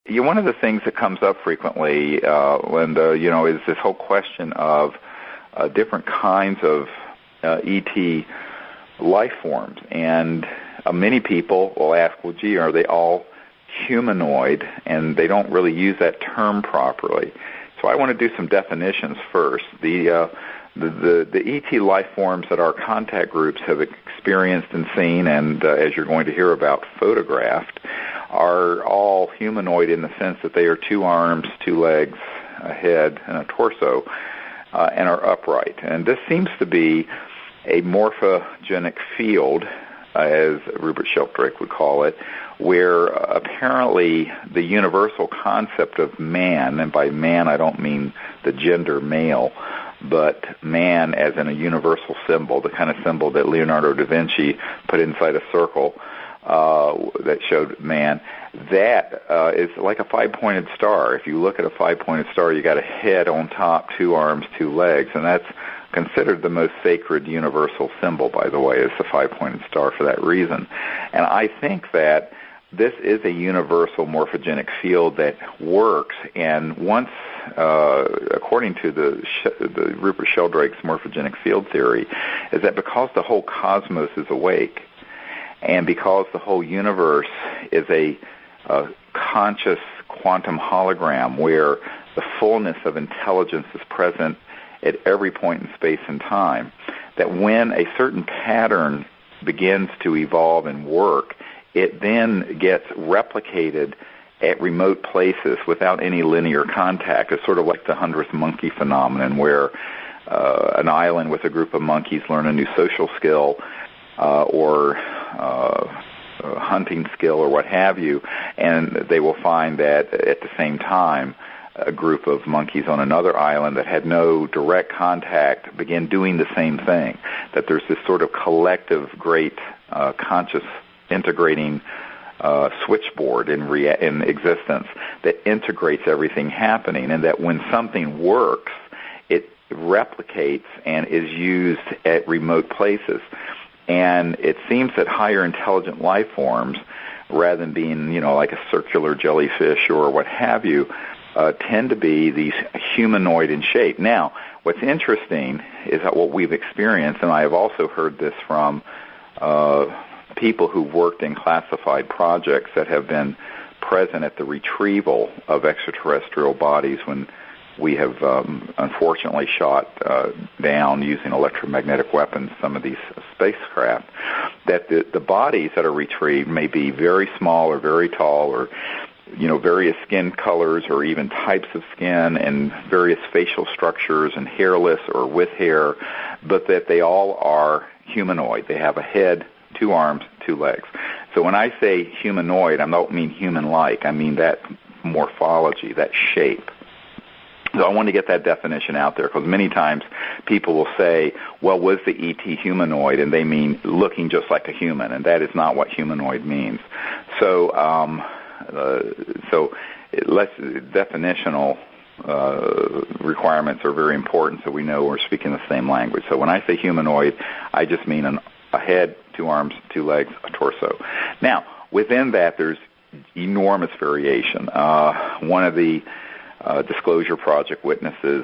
one of the things that comes up frequently, Linda, is this whole question of different kinds of ET life forms. And many people will ask, well, gee, are they all humanoid? And they don't really use that term properly. So I want to do some definitions first. The ET life forms that our contact groups have experienced and seen, and as you're going to hear about, photographed, are all humanoid in the sense that they are 2 arms, 2 legs, a head, and a torso, and are upright. And this seems to be a morphogenic field, as Rupert Sheldrake would call it, where apparently the universal concept of man, and by man I don't mean the gender male, but man as in a universal symbol, the kind of symbol that Leonardo da Vinci put inside a circle that showed man, that is like a 5-pointed star. If you look at a 5-pointed star, you got a head on top, 2 arms, 2 legs, and that's considered the most sacred universal symbol, by the way, is the 5-pointed star for that reason. And I think that this is a universal morphogenic field that works, and once, according to the Rupert Sheldrake's morphogenic field theory, is that because the whole cosmos is awake, and because the whole universe is a conscious quantum hologram where the fullness of intelligence is present at every point in space and time, that when a certain pattern begins to evolve and work, it then gets replicated at remote places without any linear contact. It's sort of like the 100th monkey phenomenon, where an island with a group of monkeys learn a new social skill or hunting skill or what have you, and they will find that at the same time a group of monkeys on another island that had no direct contact begin doing the same thing, that there's this sort of collective great conscious integrating switchboard in existence that integrates everything happening, and that when something works, it replicates and is used at remote places. And it seems that higher intelligent life forms, rather than being, like a circular jellyfish or what have you, tend to be these humanoid in shape. Now, what's interesting is that what we've experienced, and I have also heard this from people who've worked in classified projects that have been present at the retrieval of extraterrestrial bodies when we have unfortunately shot down using electromagnetic weapons some of these spacecraft, that the bodies that are retrieved may be very small or very tall or various skin colors or even types of skin and various facial structures and hairless or with hair, but that they all are humanoid. They have a head, 2 arms, 2 legs. So when I say humanoid, I don't mean human-like. I mean that morphology, that shape. So I want to get that definition out there, because many times people will say, well, was the ET humanoid? And they mean looking just like a human, and that is not what humanoid means. So definitional requirements are very important so we know we're speaking the same language. So when I say humanoid, I just mean a head, 2 arms, 2 legs, a torso. Now, within that, there's enormous variation. One of the Disclosure Project witnesses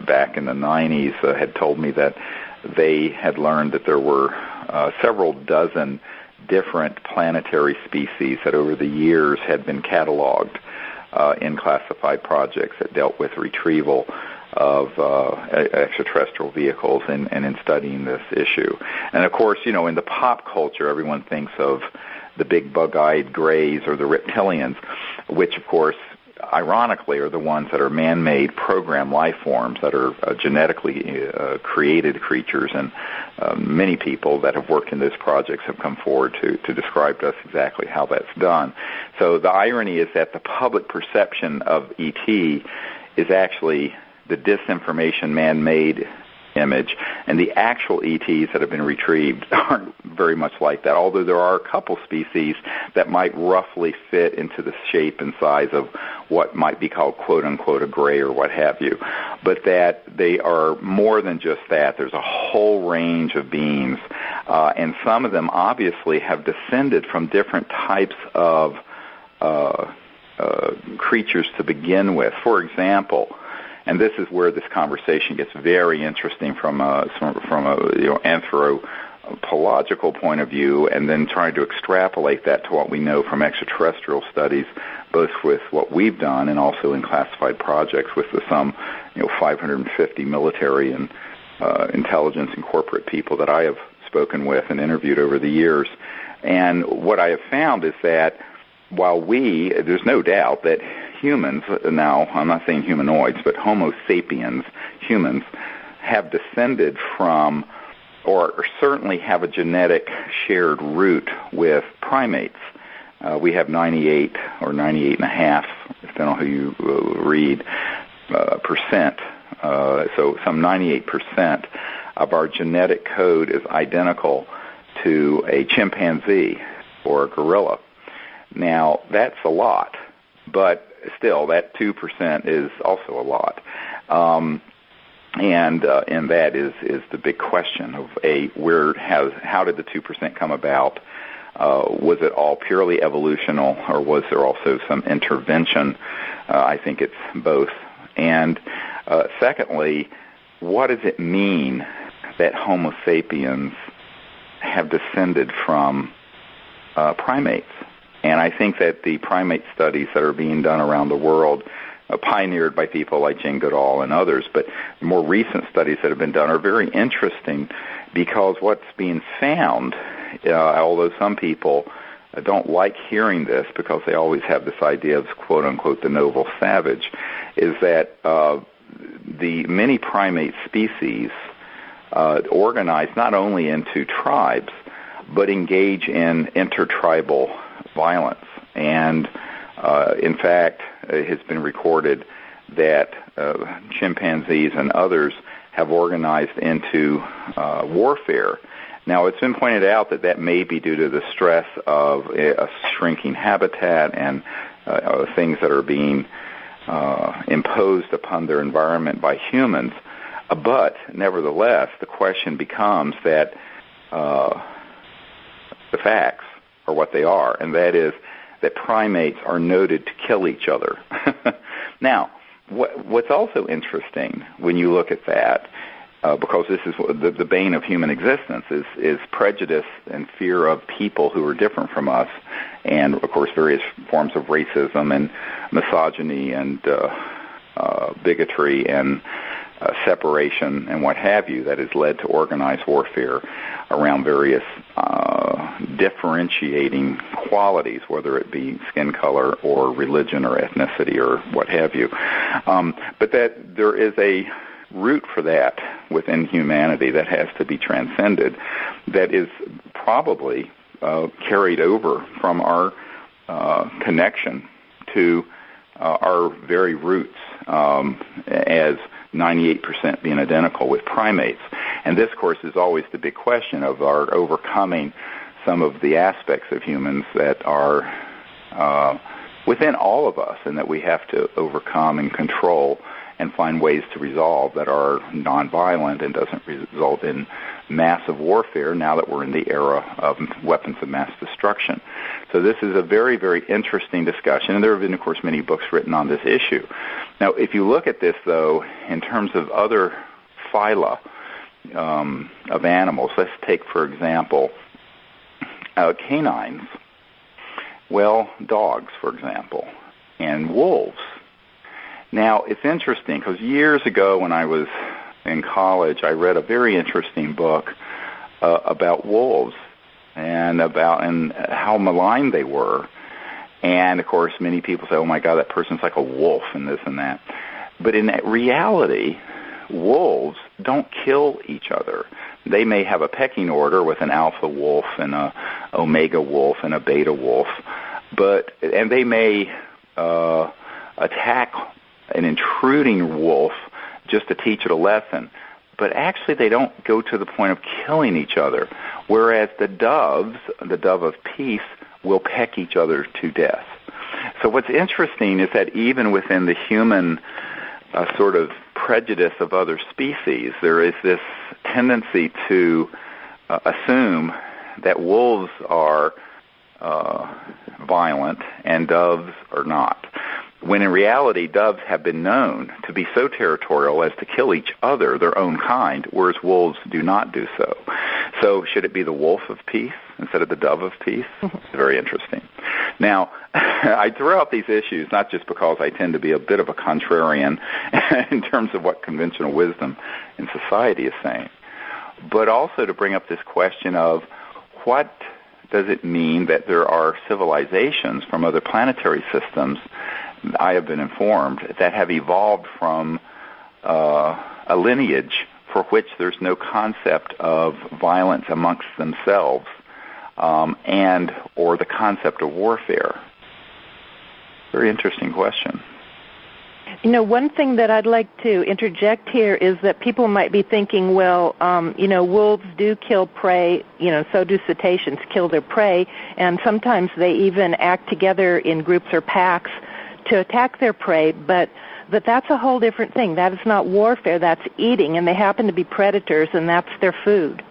back in the 90s had told me that they had learned that there were several dozen different planetary species that over the years had been cataloged in classified projects that dealt with retrieval of extraterrestrial vehicles and in studying this issue. And of course, in the pop culture, everyone thinks of the big bug-eyed grays or the reptilians, which of course ironically are the ones that are man-made program life forms that are genetically created creatures, and many people that have worked in those projects have come forward to describe to us exactly how that's done. So the irony is that the public perception of ET is actually the disinformation man-made image, and the actual ETs that have been retrieved aren't very much like that, although there are a couple species that might roughly fit into the shape and size of what might be called quote-unquote a gray or what have you, but that they are more than just that. There's a whole range of beings, and some of them obviously have descended from different types of creatures to begin with. For example, and this is where this conversation gets very interesting from a anthropological point of view, and then trying to extrapolate that to what we know from extraterrestrial studies, both with what we've done and also in classified projects with some 550 military and intelligence and corporate people that I have spoken with and interviewed over the years. And what I have found is that while there's no doubt that humans, now I'm not saying humanoids, but Homo sapiens, humans, have descended from, or certainly have a genetic shared root with primates. We have 98 or 98.5, depending on who you read, percent. So some 98% of our genetic code is identical to a chimpanzee or a gorilla. Now, that's a lot, but still, that 2% is also a lot. And that is the big question of how did the 2% come about? Was it all purely evolutional, or was there also some intervention? I think it's both. And secondly, what does it mean that Homo sapiens have descended from primates? And I think that the primate studies that are being done around the world, pioneered by people like Jane Goodall and others, but more recent studies that have been done are very interesting, because what's being found, although some people don't like hearing this because they always have this idea of, quote-unquote, the noble savage, is that the many primate species organize not only into tribes, but engage in intertribal violence. And in fact, it has been recorded that chimpanzees and others have organized into warfare. Now, it's been pointed out that may be due to the stress of a shrinking habitat and things that are being imposed upon their environment by humans. But nevertheless, the question becomes that the facts are what they are, and that is that primates are noted to kill each other. Now, what's also interesting when you look at that, because this is the bane of human existence, is prejudice and fear of people who are different from us, and of course various forms of racism and misogyny and bigotry and separation and what have you, that has led to organized warfare around various differentiating qualities, whether it be skin color or religion or ethnicity or what have you. But that there is a root for that within humanity that has to be transcended, that is probably carried over from our connection to our very roots, as 98% being identical with primates. And this, of course, is always the big question of our overcoming some of the aspects of humans that are within all of us, and that we have to overcome and control and find ways to resolve that are nonviolent and doesn't result in massive warfare now that we're in the era of weapons of mass destruction. So this is a very, very interesting discussion, and there have been, of course, many books written on this issue. Now, if you look at this, though, in terms of other phyla of animals, let's take, for example, canines. Well, dogs, for example, and wolves. Now, it's interesting because years ago when I was in college, I read a very interesting book about wolves and how maligned they were. And, of course, many people say, oh, my God, that person's like a wolf and this and that. But in reality, wolves don't kill each other. They may have a pecking order with an alpha wolf and a omega wolf and a beta wolf, and they may attack an intruding wolf just to teach it a lesson. But actually they don't go to the point of killing each other, whereas the dove of peace, will peck each other to death. So what's interesting is that even within the human sort of prejudice of other species, there is this tendency to assume that wolves are violent and doves are not. when in reality doves have been known to be so territorial as to kill each other, their own kind, whereas wolves do not do so. So should it be the wolf of peace instead of the dove of peace? It's very interesting. Now, I throw out these issues not just because I tend to be a bit of a contrarian in terms of what conventional wisdom in society is saying, but also to bring up this question of what does it mean that there are civilizations from other planetary systems, I have been informed, that have evolved from a lineage for which there's no concept of violence amongst themselves and or the concept of warfare? Very interesting question. You know, one thing that I'd like to interject here is that people might be thinking, well, wolves do kill prey, so do cetaceans kill their prey, and sometimes they even act together in groups or packs to attack their prey, but that's a whole different thing. That is not warfare, that's eating, and they happen to be predators, and that's their food.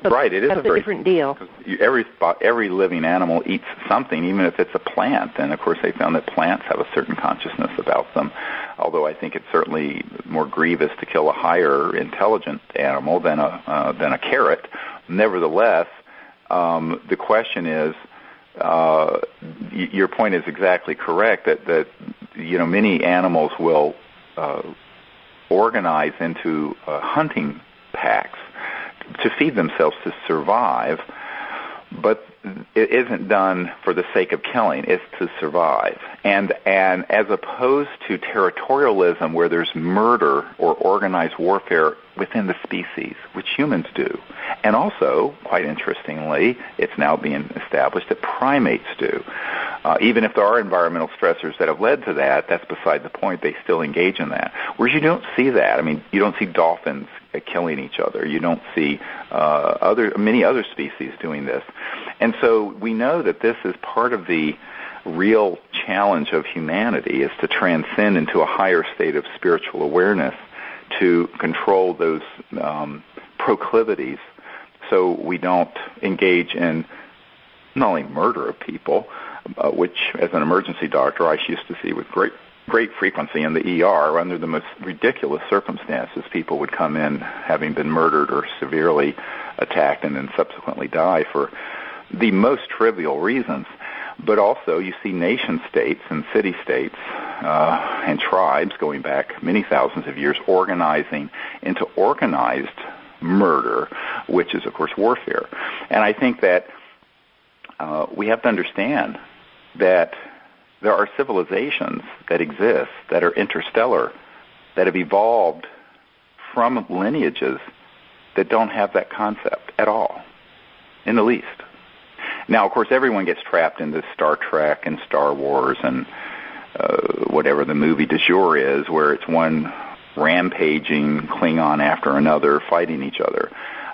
Right, it is a very different deal. Every living animal eats something, even if it's a plant. And of course, they found that plants have a certain consciousness about them. Although I think it's certainly more grievous to kill a higher intelligent animal than a carrot. Nevertheless, the question is, your point is exactly correct. That many animals will organize into hunting packs to feed themselves, to survive, but it isn't done for the sake of killing. It's to survive. And as opposed to territorialism where there's murder or organized warfare within the species, which humans do. And also, quite interestingly, it's now being established that primates do. Even if there are environmental stressors that have led to that, that's beside the point. They still engage in that. Whereas you don't see that. I mean, you don't see dolphins killing each other. You don't see many other species doing this. And so we know that this is part of the real challenge of humanity, is to transcend into a higher state of spiritual awareness to control those proclivities so we don't engage in not only murder of people, which as an emergency doctor I used to see with great frequency in the ER. Under the most ridiculous circumstances, people would come in having been murdered or severely attacked and then subsequently die for the most trivial reasons. But also you see nation-states and city-states and tribes going back many thousands of years organizing into organized murder, which is, of course, warfare. And I think that we have to understand that there are civilizations that exist that are interstellar, that have evolved from lineages that don't have that concept at all, in the least. Now, of course, everyone gets trapped into Star Trek and Star Wars and whatever the movie du jour is, where it's one rampaging Klingon after another fighting each other.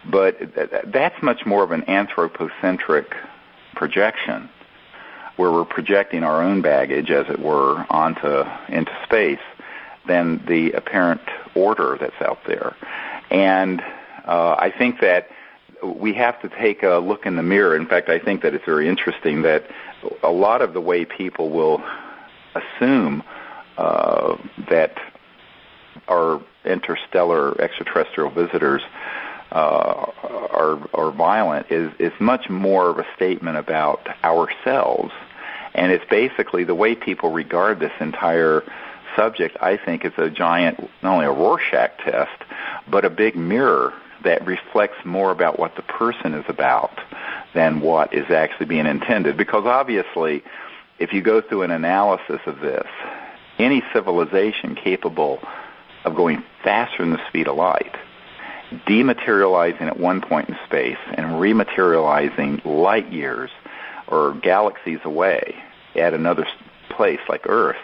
But that's much more of an anthropocentric projection, where we're projecting our own baggage, as it were, into space, than the apparent order that's out there. And I think that we have to take a look in the mirror. In fact, I think that it's very interesting that a lot of the way people will assume that our interstellar extraterrestrial visitors are violent is much more of a statement about ourselves. And it's basically the way people regard this entire subject, I think, is a giant, not only a Rorschach test, but a big mirror that reflects more about what the person is about than what is actually being intended. Because obviously, if you go through an analysis of this, any civilization capable of going faster than the speed of light, dematerializing at one point in space and rematerializing light years or galaxies away at another place like Earth,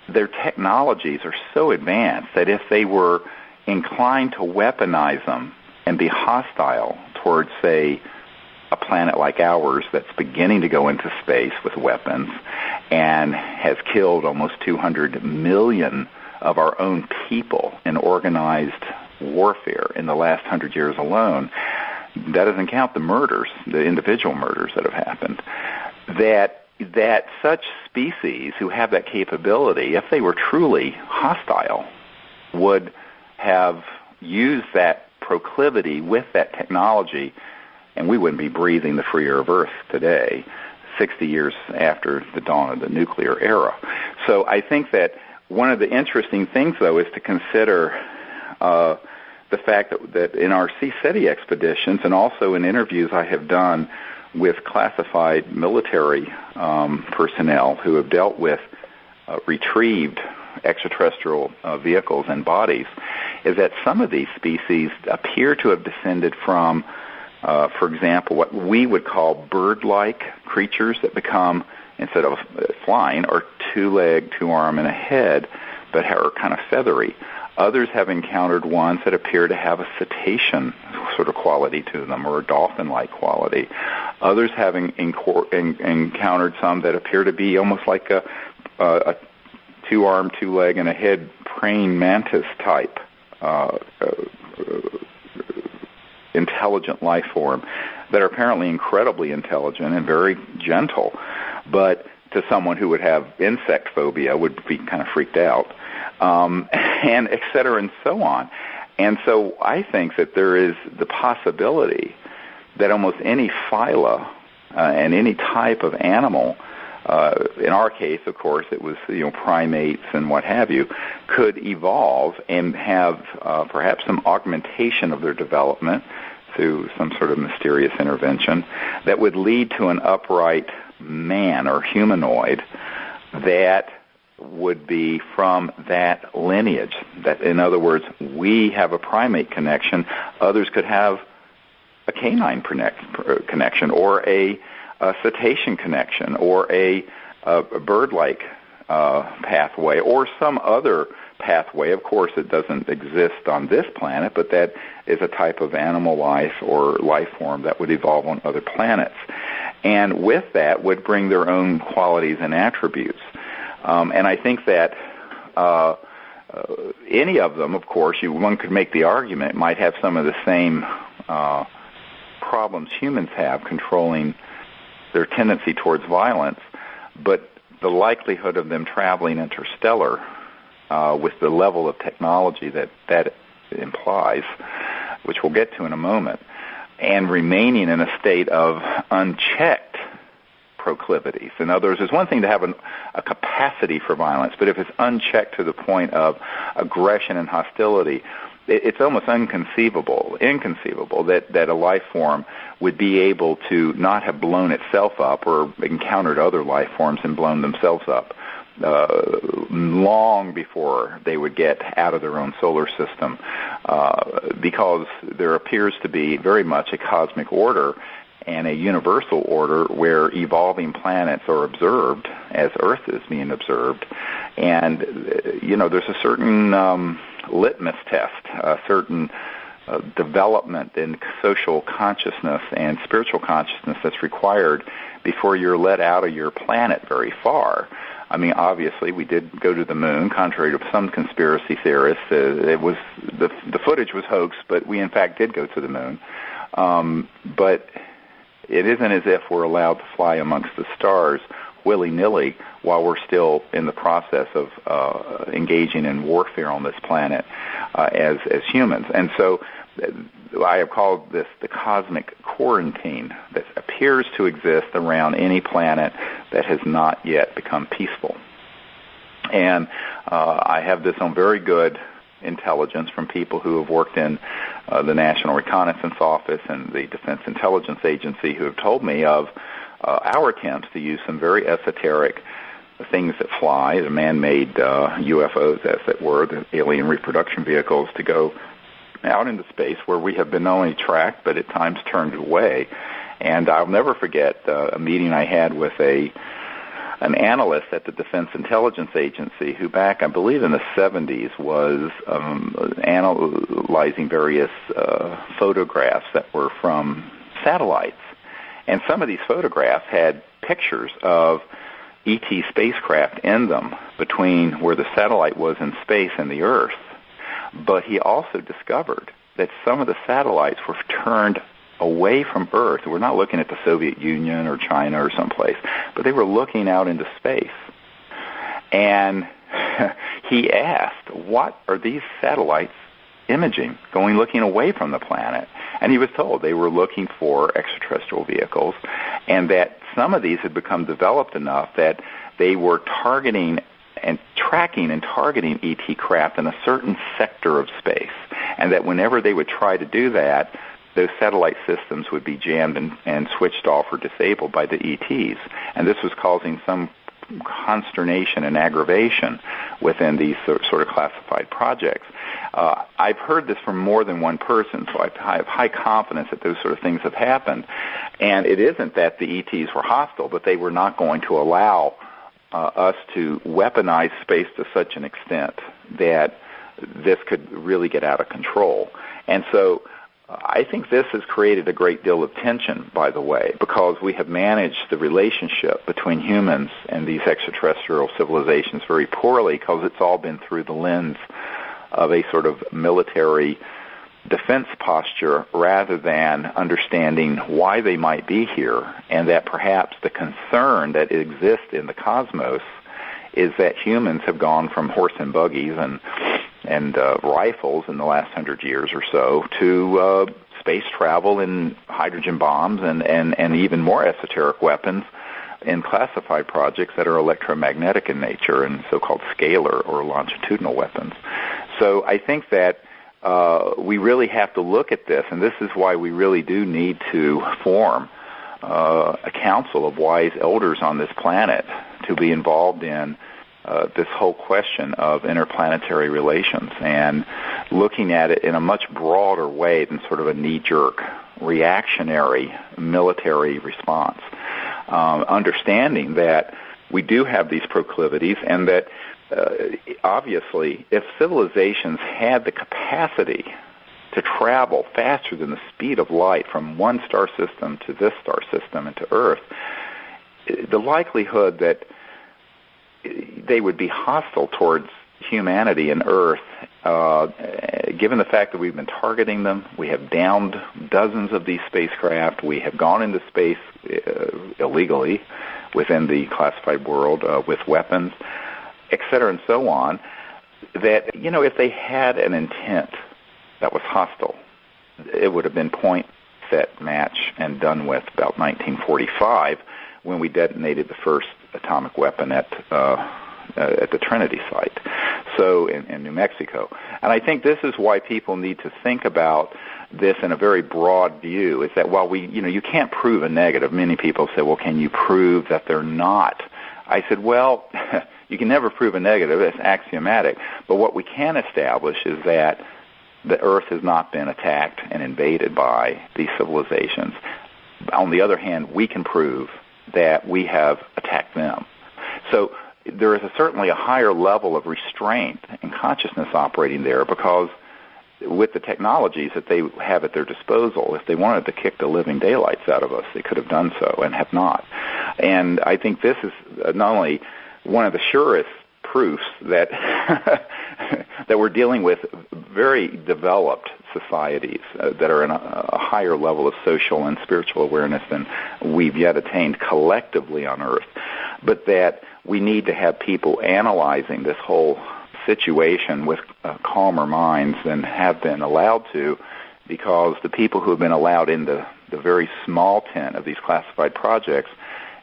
their technologies are so advanced that if they were inclined to weaponize them and be hostile towards, say, a planet like ours that's beginning to go into space with weapons and has killed almost 200 million of our own people in organized warfare in the last 100 years alone, that doesn't count the murders, the individual murders that have happened, that that such species who have that capability, if they were truly hostile, would have used that proclivity with that technology, and we wouldn't be breathing the free air of Earth today, 60 years after the dawn of the nuclear era. So I think that one of the interesting things, though, is to consider the fact that in our Sea City expeditions and also in interviews I have done with classified military personnel who have dealt with retrieved extraterrestrial vehicles and bodies, is that some of these species appear to have descended from, for example, what we would call bird-like creatures that become, instead of flying, are two-legged, two-arm, and a head, but are kind of feathery. Others have encountered ones that appear to have a cetacean sort of quality to them, or a dolphin-like quality. Others have encountered some that appear to be almost like a two-arm, two-leg, and a head praying mantis type intelligent life form that are apparently incredibly intelligent and very gentle, but to someone who would have insect phobia would be kind of freaked out, and et cetera and so on. And so I think that there is the possibility that almost any phyla and any type of animal, in our case, of course, it was primates and what have you, could evolve and have perhaps some augmentation of their development through some sort of mysterious intervention that would lead to an upright man or humanoid that would be from that lineage. That, in other words, we have a primate connection. Others could have a canine connection, or a cetacean connection, or a bird-like pathway, or some other pathway. Of course, it doesn't exist on this planet, but that is a type of animal life or life form that would evolve on other planets. And with that would bring their own qualities and attributes. And I think that any of them, of course, one could make the argument, might have some of the same problems humans have controlling their tendency towards violence, but the likelihood of them traveling interstellar with the level of technology that implies, which we'll get to in a moment, and remaining in a state of unchecked proclivities. In other words, there's one thing to have a capacity for violence, but if it's unchecked to the point of aggression and hostility, it's almost inconceivable that a life form would be able to not have blown itself up or encountered other life forms and blown themselves up long before they would get out of their own solar system, because there appears to be very much a cosmic order and a universal order where evolving planets are observed as Earth is being observed. And, there's a certain litmus test, a certain development in social consciousness and spiritual consciousness that's required before you're let out of your planet very far. I mean, obviously, we did go to the moon, contrary to some conspiracy theorists. It was the footage was hoax, but we in fact did go to the moon. But it isn't as if we're allowed to fly amongst the stars willy-nilly while we're still in the process of engaging in warfare on this planet as humans. And so I have called this the cosmic quarantine that appears to exist around any planet that has not yet become peaceful. And I have this on very good intelligence from people who have worked in the National Reconnaissance Office and the Defense Intelligence Agency, who have told me of our attempts to use some very esoteric things that fly, the man-made UFOs, as it were, the alien reproduction vehicles, to go out into space where we have been not only tracked but at times turned away. And I'll never forget a meeting I had with an analyst at the Defense Intelligence Agency who back, I believe in the 70s, was analyzing various photographs that were from satellites. And some of these photographs had pictures of ET spacecraft in them between where the satellite was in space and the Earth. But he also discovered that some of the satellites were turned away from Earth. We're not looking at the Soviet Union or China or someplace, but they were looking out into space. And he asked, what are these satellites imaging, looking away from the planet? And he was told they were looking for extraterrestrial vehicles, and that some of these had become developed enough that they were targeting and tracking and targeting ET craft in a certain sector of space, and that whenever they would try to do that, those satellite systems would be jammed and switched off or disabled by the ETs. And this was causing some consternation and aggravation within these sort of classified projects. I've heard this from more than one person, so I have high confidence that those sort of things have happened. And it isn't that the ETs were hostile, but they were not going to allow us to weaponize space to such an extent that this could really get out of control. And so I think this has created a great deal of tension, by the way, because we have managed the relationship between humans and these extraterrestrial civilizations very poorly, because it's all been through the lens of a sort of military defense posture rather than understanding why they might be here, and that perhaps the concern that exists in the cosmos is that humans have gone from horse and buggies and rifles in the last 100 years or so to space travel and hydrogen bombs and even more esoteric weapons in classified projects that are electromagnetic in nature and so-called scalar or longitudinal weapons. So I think that we really have to look at this, and this is why we really do need to form a council of wise elders on this planet to be involved in this whole question of interplanetary relations and looking at it in a much broader way than sort of a knee-jerk, reactionary military response. Understanding that we do have these proclivities and that obviously if civilizations had the capacity to travel faster than the speed of light from one star system to this star system and to Earth, the likelihood that they would be hostile towards humanity and Earth, given the fact that we've been targeting them, we have downed dozens of these spacecraft, we have gone into space illegally within the classified world with weapons, et cetera and so on, that, if they had an intent that was hostile, it would have been point, set, match, and done with about 1945 when we detonated the first atomic weapon at the Trinity site, so in New Mexico. And I think this is why people need to think about this in a very broad view, is that while you can't prove a negative, many people say, well, can you prove that they're not? I said, well, you can never prove a negative, it's axiomatic, but what we can establish is that the Earth has not been attacked and invaded by these civilizations. On the other hand, we can prove that we have attacked them. So there is certainly a higher level of restraint and consciousness operating there, because with the technologies that they have at their disposal, if they wanted to kick the living daylights out of us, they could have done so and have not. And I think this is not only one of the surest proofs that that we're dealing with very developed societies that are in a higher level of social and spiritual awareness than we've yet attained collectively on Earth, but that we need to have people analyzing this whole situation with calmer minds than have been allowed to, because the people who have been allowed in the very small tent of these classified projects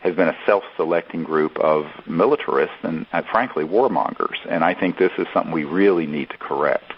has been a self-selecting group of militarists and frankly, warmongers. And I think this is something we really need to correct.